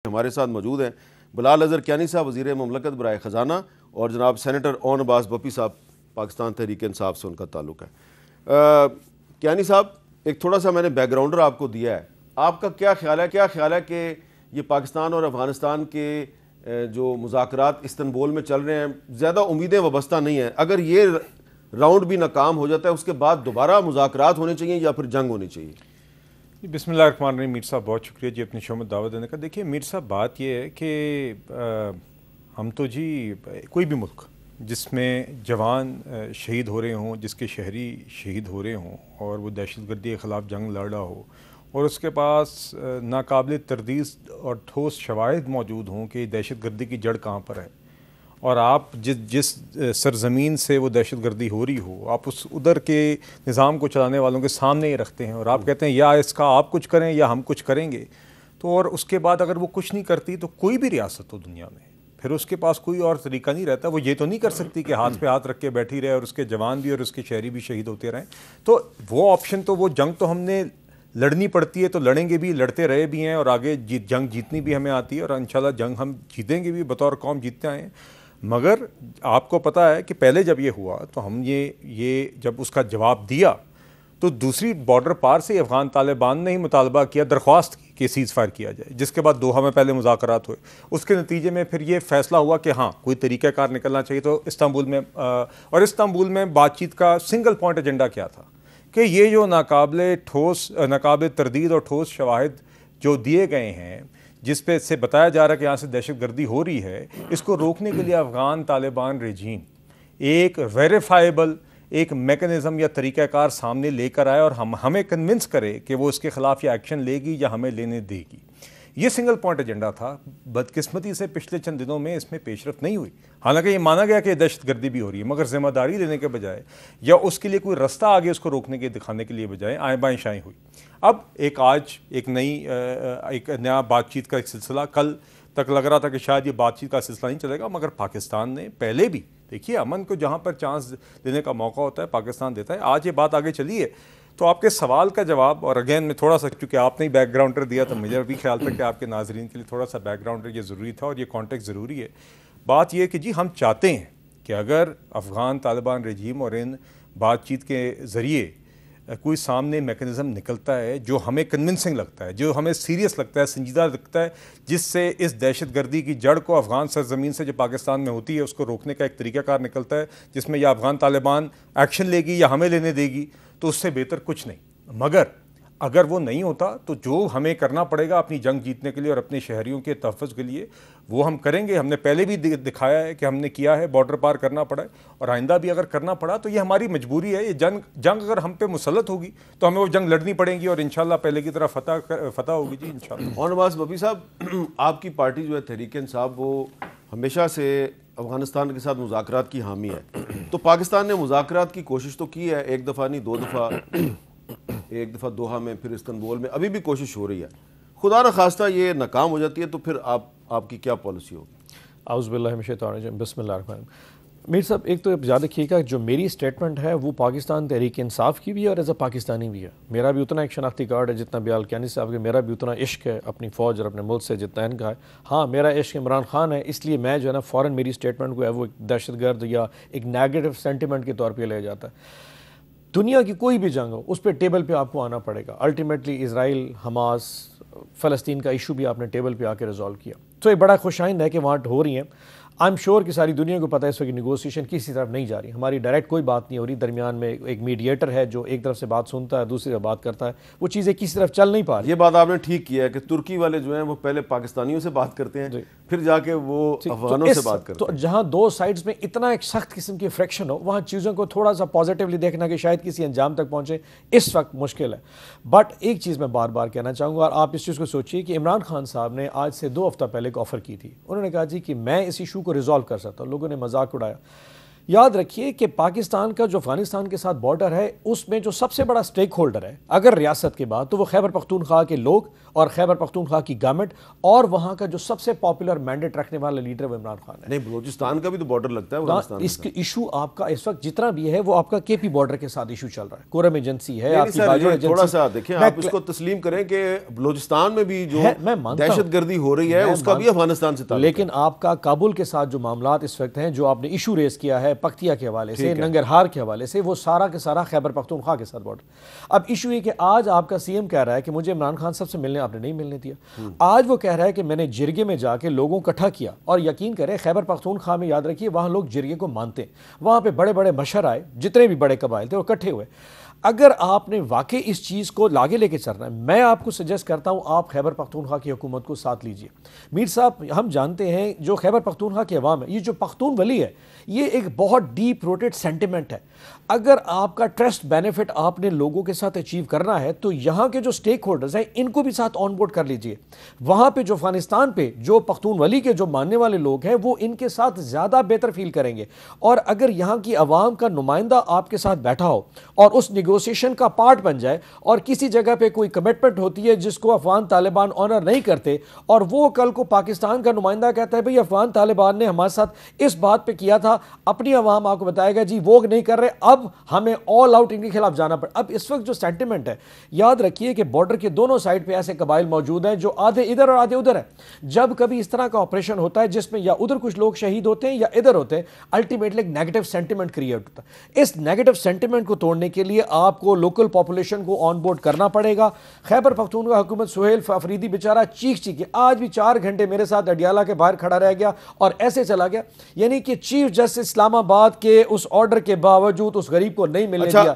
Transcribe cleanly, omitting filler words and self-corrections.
ہمارے ساتھ موجود ہیں بلال اظہر کیانی صاحب وزیر مملکت برائے خزانہ اور جناب سینیٹر اون عباس بپی صاحب پاکستان تحریک انصاف سے ان کا تعلق ہے۔ کیانی صاحب ایک تھوڑا سا میں نے بیک گراؤنڈر آپ کو دیا ہے، آپ کا کیا خیال ہے کہ یہ پاکستان اور افغانستان کے جو مذاکرات استنبول میں چل رہے ہیں زیادہ امیدیں وابستہ نہیں ہیں، اگر یہ راؤنڈ بھی ناکام ہو جاتا ہے اس کے بعد دوبارہ مذاکرات ہونے چاہیے یا پھر جنگ ہونی چاہیے؟ بسم اللہ الرحمن الرحیم۔ میر صاحب بہت شکریہ جی اپنی شو میں دعوت دینے کا۔ دیکھیے میر صاحب بات یہ ہے کہ ہم تو جی کوئی بھی ملک جس میں جوان شہید ہو رہے ہوں، جس کے شہری شہید ہو رہے ہوں اور وہ دہشت گردی کے خلاف جنگ لڑ رہا ہو اور اس کے پاس ناقابل تردید اور ٹھوس شواہد موجود ہوں کہ دہشت گردی کی جڑ کہاں پر ہے، اور آپ جس سرزمین سے وہ دہشت گردی ہو رہی ہو آپ اس ادھر کے نظام کو چلانے والوں کے سامنے یہ رکھتے ہیں اور آپ کہتے ہیں یا اس کا آپ کچھ کریں یا ہم کچھ کریں گے، تو اور اس کے بعد اگر وہ کچھ نہیں کرتی تو کوئی بھی ریاست ہو دنیا میں پھر اس کے پاس کوئی اور طریقہ نہیں رہتا، وہ یہ تو نہیں کر سکتی کہ ہاتھ پہ ہاتھ رکھ کے بیٹھی رہے اور اس کے جوان بھی اور اس کے شہری بھی شہید ہوتے رہیں۔ تو وہ آپشن تو وہ جنگ تو ہم نے لڑنی پڑتی ہے تو لڑیں گے بھی، لڑتے رہے بھی ہیں اور آگے جنگ جیتنی بھی ہمیں آتی ہے اور انشاءاللہ جنگ ہم جیتیں گے بھی، بطور قوم جیتتے آئے ہیں۔ مگر آپ کو پتہ ہے کہ پہلے جب یہ ہوا تو ہم یہ جب اس کا جواب دیا تو دوسری بارڈر پار سے افغان طالبان نے ہی مطالبہ کیا، درخواست کی کہ سیز فائر کیا جائے، جس کے بعد دوحہ میں پہلے مذاکرات ہوئے، اس کے نتیجے میں پھر یہ فیصلہ ہوا کہ ہاں کوئی طریقہ کار نکلنا چاہیے۔ تو استنبول میں استنبول میں بات چیت کا سنگل پوائنٹ ایجنڈا کیا تھا کہ یہ جو ناقابل تردید اور ٹھوس شواہد جو دیے گئے ہیں، جس پہ سے بتایا جا رہا ہے کہ یہاں سے دہشت گردی ہو رہی ہے، اس کو روکنے کے لیے افغان طالبان رجیم ایک ویریفائیبل ایک میکنزم یا طریقہ کار سامنے لے کر آئے اور ہمیں کنونس کرے کہ وہ اس کے خلاف یہ ایکشن لے گی یا ہمیں لینے دے گی۔ یہ سنگل پوائنٹ ایجنڈا تھا۔ بدقسمتی سے پچھلے چند دنوں میں اس میں پیش رفت نہیں ہوئی، حالانکہ یہ مانا گیا کہ دہشت گردی بھی ہو رہی ہے، مگر ذمہ داری لینے کے بجائے یا اس کے لیے کوئی رستہ آگے اس کو روکنے کے دکھانے کے لیے بجائے آئیں بائیں شائیں ہوئی۔ اب ایک نیا بات چیت کا ایک سلسلہ، کل تک لگ رہا تھا کہ شاید یہ بات چیت کا سلسلہ نہیں چلے گا، مگر پاکستان نے پہلے بھی دیکھیے امن کو جہاں پر چانس دینے کا موقع ہوتا ہے پاکستان دیتا ہے۔ آج یہ بات آگے چلی ہے تو آپ کے سوال کا جواب، اور اگین میں تھوڑا سا چونکہ آپ نے ہی بیک گراؤنڈر دیا تو مجھے بھی خیال تھا کہ آپ کے ناظرین کے لیے تھوڑا سا بیک گراؤنڈر یہ ضروری تھا اور یہ کانٹیکٹ ضروری ہے۔ بات یہ ہے کہ جی ہم چاہتے ہیں کہ اگر افغان طالبان رجیم اور ان بات چیت کے ذریعے کوئی سامنے میکنزم نکلتا ہے جو ہمیں کنونسنگ لگتا ہے، جو ہمیں سیریس لگتا ہے، سنجیدہ لگتا ہے، جس سے اس دہشت گردی کی جڑ کو افغان سرزمین سے جو پاکستان میں ہوتی ہے اس کو روکنے کا ایک طریقہ کار نکلتا ہے، جس میں یا افغان طالبان ایکشن لے گی یا ہمیں لینے دے گی، تو اس سے بہتر کچھ نہیں۔ مگر اگر وہ نہیں ہوتا تو جو ہمیں کرنا پڑے گا اپنی جنگ جیتنے کے لیے اور اپنے شہریوں کے تحفظ کے لیے وہ ہم کریں گے۔ ہم نے پہلے بھی دکھایا ہے کہ ہم نے کیا ہے، بارڈر پار کرنا پڑا ہے اور آئندہ بھی اگر کرنا پڑا تو یہ ہماری مجبوری ہے۔ یہ جنگ اگر ہم پہ مسلط ہوگی تو ہمیں وہ جنگ لڑنی پڑے گی اور انشاءاللہ پہلے کی طرح فتح ہوگی جی انشاءاللہ۔ اون عباس بپی صاحب، آپ کی پارٹی جو ہے تحریک انصاف وہ ہمیشہ سے افغانستان کے ساتھ مذاکرات کی حامی ہے، تو پاکستان نے مذاکرات کی کوشش تو کی ہے، ایک دفعہ نہیں، ایک دفعہ دوحہ میں، پھر استنبول میں، ابھی بھی کوشش ہو رہی ہے۔ خدا نخواستہ یہ ناکام ہو جاتی ہے تو پھر آپ کی کیا پالیسی ہوگی؟ اعوذ باللہ من الشیطان الرجیم، بسم اللہ الرحمن الرحیم۔ میر صاحب ایک تو یاد رکھیے گا جو میری سٹیٹمنٹ ہے وہ پاکستان تحریک انصاف کی بھی ہے اور ایز اے پاکستانی بھی ہے۔ میرا بھی اتنا ایک شناختی کارڈ ہے جتنا بیال کیانی صاحب کے، میرا بھی اتنا عشق ہے اپنی فوج اور اپنے ملک سے جتنا ان کا ہے۔ ہاں میرا عشق عمران خان ہے، اس لیے میں جو ہے نا فوراً میری سٹیٹمنٹ کو ہے وہ ایک دہشت گرد یا ایک نیگیٹو سینٹیمنٹ کے طور پہ لے جاتا ہے۔ دنیا کی کوئی بھی جنگ ہو اس پہ ٹیبل پہ آپ کو آنا پڑے گا۔ الٹیمیٹلی اسرائیل، حماس، فلسطین کا ایشو بھی آپ نے ٹیبل پہ آ کے ریزالو کیا، تو یہ بڑا خوش آئند ہے کہ وہاں ہو رہی ہیں۔ آئی ایم شیور کہ ساری دنیا کو پتہ ہے اس وقت نیگوسیشن کسی طرف نہیں جا رہی، ہماری ڈائریکٹ کوئی بات نہیں ہو رہی، درمیان میں ایک میڈیٹر ہے جو ایک طرف سے بات سنتا ہے دوسری طرف بات کرتا ہے، وہ چیزیں کسی طرف چل نہیں پا رہی۔ یہ بات آپ نے ٹھیک کیا ہے کہ ترکی والے جو ہیں وہ پہلے پاکستانیوں سے بات کرتے ہیں پھر جا کے وہ افغانوں سے بات کرتے ہیں۔ تو جہاں دو سائڈز میں اتنا ایک سخت قسم کی فریکشن ہو وہاں چیزوں کو تھوڑا سا پازیٹیولی دیکھنا کہ شاید کسی انجام تک پہنچے اس وقت مشکل ہے۔ بٹ ایک چیز میں بار بار کہنا چاہوں گا، اور آپ اس چیز کو سوچیے کہ عمران خان صاحب نے آج سے 2 ہفتہ پہلے ایک آفر کی تھی، انہوں نے کہا جی کہ میں اس ایشو کو ریزالو کر سکتا ہوں، لوگوں نے مذاق اڑایا۔ یاد رکھیے کہ پاکستان کا جو افغانستان کے ساتھ بارڈر ہے اس میں جو سب سے بڑا سٹیک ہولڈر ہے اگر ریاست کے بعد تو وہ خیبر پختونخوا کے لوگ اور خیبر پختونخوا کی گورنمنٹ اور وہاں کا جو سب سے پاپولر مینڈیٹ رکھنے والا لیڈر وہ عمران خان ہے. نہیں بلوچستان کا بھی تو بارڈر لگتا ہے افغانستان اس کے ایشو آپ کا اس وقت جتنا بھی ہے وہ آپ کا کے پی بارڈر کے ساتھ ایشو چل رہا ہے. کورم ایجنسی ہے آپ کی باجوڑ ایجنسی. تھوڑا سا دیکھیں آپ اس کو تسلیم کریں کہ بلوچستان میں بھی جو دہشت گردی ہو رہی ہے اس کا بھی افغانستان سے تعلق ہے, لیکن آپ کا کابل کے ساتھ جو معاملات اس وقت ہیں جو آپ نے ایشو ریز کیا ہے پکتیا کے حوالے سے ننگرہار کے حوالے سے وہ سارا کے سارا خیبر پختونخوا کے ساتھ بارڈر. اب ایشو یہ کہ آج آپ کا سی ایم کہہ رہا ہے کہ مجھے عمران خان صاحب سے ملنے آپ نے نہیں ملنے دیا. آج وہ کہہ رہا ہے کہ میں نے جرگے میں جا کے لوگوں کو اکٹھا کیا اور یقین کریں خیبر پختونخوا میں یاد رکھیے وہاں لوگ جرگے کو مانتے ہیں. وہاں پہ بڑے بڑے مشر آئے جتنے بھی بڑے قبائل تھے وہ اکٹھے ہوئے. اگر آپ نے واقعی اس چیز کو آگے لے کے چلنا ہے میں آپ کو سجیسٹ کرتا ہوں آپ خیبر پختونخوا کی حکومت کو ساتھ لیجئے. میر صاحب ہم جانتے ہیں جو خیبر پختونخوا کے عوام ہے یہ جو پختون ولی ہے یہ ایک بہت ڈیپ روٹڈ سینٹیمنٹ ہے. اگر آپ کا ٹرسٹ بینیفٹ آپ نے لوگوں کے ساتھ اچیو کرنا ہے تو یہاں کے جو سٹیک ہولڈرز ہیں ان کو بھی ساتھ آن بورڈ کر لیجئے. وہاں پہ جو افغانستان پہ جو پختون ولی کے جو ماننے والے لوگ ہیں وہ ان کے ساتھ زیادہ بہتر فیل کریں گے. اور اگر یہاں کی عوام کا نمائندہ آپ کے ساتھ بیٹھا ہو اور اس نیگوسیشن کا پارٹ بن جائے اور کسی جگہ پہ کوئی کمٹمنٹ ہوتی ہے جس کو افغان طالبان آنر نہیں کرتے اور وہ کل کو پاکستان کا نمائندہ کہتا ہے بھئی افغان طالبان نے ہمارے ساتھ اس بات پہ کیا تھا, اپنی عوام آپ کو بتائے گا جی وہ نہیں کر رہے اب ہمیں آل آؤٹ ان کے خلاف جانا پڑے. اب اس وقت جو سینٹیمنٹ ہے یاد رکھیے کہ بارڈر کے دونوں سائڈ پہ ایسے قبائل موجود ہیں جو آدھے ادھر اور آدھے ادھر ہیں. جب کبھی اس طرح کا آپریشن ہوتا ہے جس میں یا ادھر کچھ لوگ شہید ہوتے ہیں یا ادھر ہوتے ہیں الٹیمیٹلی ایک نیگیٹو سینٹیمنٹ کریٹ ہوتا ہے. اس نیگیٹو سینٹیمنٹ کو توڑنے کے لیے آپ کو لوکل پاپولیشن کو آن بورڈ کرنا پڑے گا. خیبر پختونخوا حکومت سہیل افریدی بیچارہ چیخ کے آج بھی 4 گھنٹے میرے ساتھ اڈیالہ کے باہر کھڑا رہ گیا اور ایسے چلا گیا. یعنی کہ چیف جسٹس اسلام آباد کے اس آرڈر کے باوجود اس غریب کو نہیں ملنے دیا.